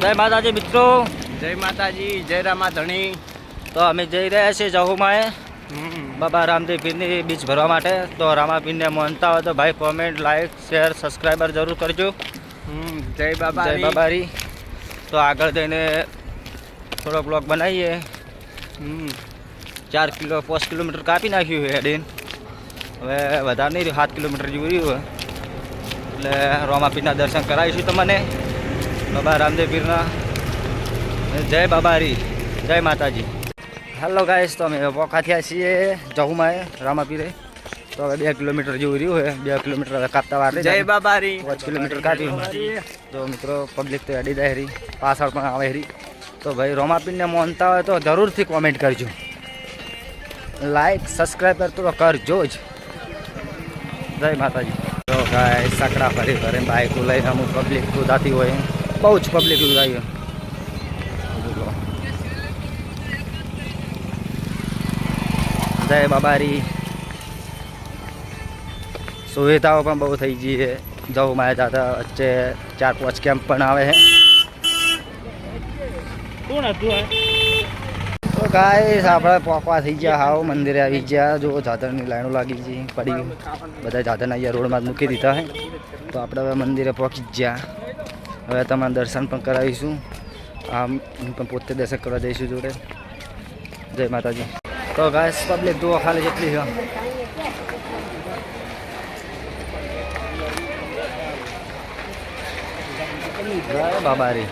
જય માતાજી મિત્રો, જય માતાજી, જય રામા ધણી. તો અમે જઈ રહ્યા છીએ જહુમાએ બાબા રામદેવ પીરની બીજ ભરવા માટે. તો રામાપીરને માનતા હોય તો ભાઈ કોમેન્ટ, લાઈક, શેર, સબસ્ક્રાઈબર જરૂર કરજો. જય બાબા, જય બાબારી. તો આગળ જઈને થોડો બ્લોગ બનાવીએ. 4 કિલો 5 કિલોમીટર કાપી નાખ્યું છે હેડીને. હવે વધારે નહીં રહ્યું, 7 કિલોમીટર જેવું રહ્યું. એટલે રામાપીરના દર્શન કરાવીશું તમને, બાબા રામદેવ પીરના. જય બાબારી, જય માતાજી. હેલો ગાઈસ, તો અમે પોખા થયા છીએ જહુમાએ રામાપીરે. તો હવે 2 કિલોમીટર જેવું રહ્યું છે. 2 કિલોમીટર હવે કાપતા વાર જય બાબારી. 5 કિલોમીટર કાપ્યું. તો મિત્રો પબ્લિક તો અડી જાય હરી, પાછળ પણ આવે હરી. તો ભાઈ રામાપીરને માનતા હોય તો જરૂરથી કોમેન્ટ કરજો, લાઈક સબસ્ક્રાઈબર તો કરજો જ. જય માતાજી. તો ગાય સકડા ફરી ફરે બાઇકો લઈને અમુક પબ્લિક કુદાતી હોય, બહુ જ પબ્લિક કુદાય. જય બાબારી. સુવિધાઓ પણ બહુ થઈ ગઈ છે જહુમાએ જતા. વચ્ચે 4-5 કેમ્પ પણ આવે છે. તો ગાઈસ આપણે પોકવા થઈ ગયા, હાવ મંદિરે આવી ગયા. જો જાતરની લાઈનો લાગી છે પડી, બધા જાતરના અહીંયા રોડમાં જ મૂકી દીધા છે. તો આપણે હવે મંદિરે પહોંચી જ ગયા. હવે તમારે દર્શન પણ કરાવીશું. આમ હું પણ પોતે દર્શન કરવા જઈશું જોડે. જય માતાજી. તો ગાઈસ પબ્લિક જુઓ ખાલી જેટલી છે. જય બાબારી.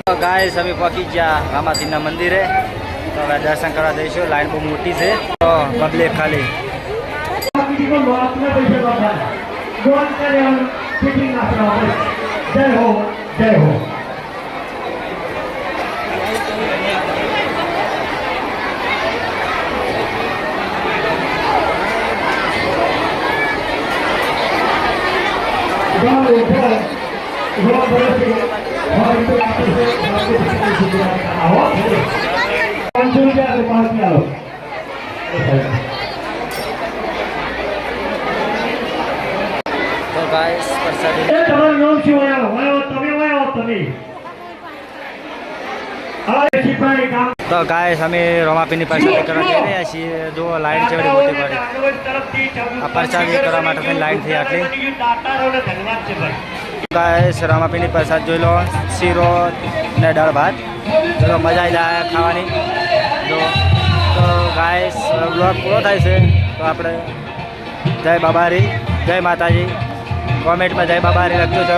તો ગાઈસ અમે પહોંચી ગયા રામાપીરના મંદિરે. તો હવે દર્શન કરવા જઈશું. લાઈન બહુ મોટી છે. તો પબ્લિક ખાલી. જય હો, જય હો. તો ગાઈસ પ્રસાદી. તમારું નામ શું? તમે તો ગાઈસ અમે રામાપીરની પ્રસાદી કરવા જઈ રહ્યા છીએ. જો લાઈન છે બધી મોટી પડી. આ પ્રસાદી કરવા માટે લાઈન થઈ આટલી. ગાઈસ રામાપીરની પ્રસાદ જોઈ લો, શીરો ને દાળ ભાત. ચલો મજા આવી જાય ખાવાની. જો તો ગાઈસ બ્લોગ પૂરો થાય છે. તો આપણે જય બાબારી, જય માતાજી. કોમેન્ટમાં જય બાબારી લખજો જરૂર.